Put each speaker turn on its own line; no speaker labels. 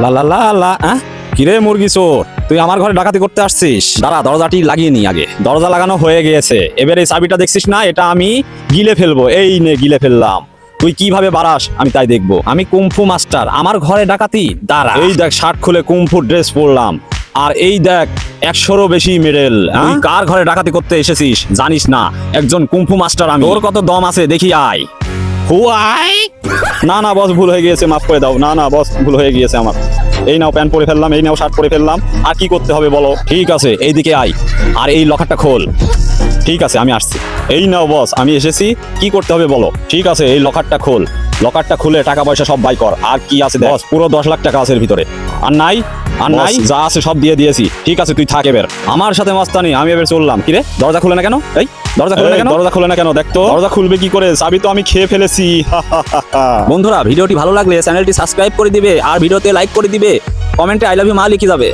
লা লা লা লা কিরে মুরগি চোর, তুই আমার ঘরে ডাকাতি করতে আসছিস? দাঁড়া, দরজাটি লাগিয়ে নি আগে। দরজা লাগানো হয়ে গিয়েছে, এবার এই চাবিটা দেখছিস না, এটা আমি গিলে ফেলবো। এই নে, গিলে ফেললাম। তুই কিভাবে বাড়াস আমি তাই দেখবো। আমি কুমফু মাস্টার, আমার ঘরে ডাকাতি। দাঁড়া, এই দেখ শার্ট খুলে কুমফু ড্রেস পরলাম, আর এই দেখ 100রও বেশি মেডেল। তুই কার ঘরে ডাকাতি করতে এসেছিস জানিস না? একজন কুমফু মাস্টার আমি। তোর কত দম আছে দেখি আয়। হুয়াই না না বস, ভুল হয়ে গিয়েছে, মাফ করে দাও। না না বস, ভুল হয়ে গিয়েছে আমার। এই নাও প্যান্ট পরে ফেললাম, এই নাও শার্ট পরে ফেললাম। আর কি করতে হবে বলো? ঠিক আছে, এইদিকে আয়, আর এই লকারটা খোল। ঠিক আছে, আমি আসছি। এই নাও বস, আমি এসেছি। কি করতে হবে বলো? ঠিক আছে, এই লকারটা খোল। লকারটা খুলে টাকা পয়সা সব বাই কর। আর কি আছে বস? পুরো 10 লাখ টাকা আছে এর ভিতরে। আর নাই? আর নাই, যা আছে সব দিয়ে দিয়েছি। ঠিক আছে, তুই থাক এবার। আমার সাথে মাস্তানি, আমি এবার চললাম। কিরে, দরজা খুলে না কেন? এই দরজা খুলে না কেন? দরজা খুলে না কেন? দেখ তো, দরজা খুলবে কি করে? চাবি তো আমি খেয়ে ফেলেছি।
বন্ধুরা, ভিডিওটি ভালো লাগলে চ্যানেলটি সাবস্ক্রাইব করে দিবে, আর ভিডিওতে লাইক করে দিবে, কমেন্টে আই লাভ ইউ মা লিখে যাবে।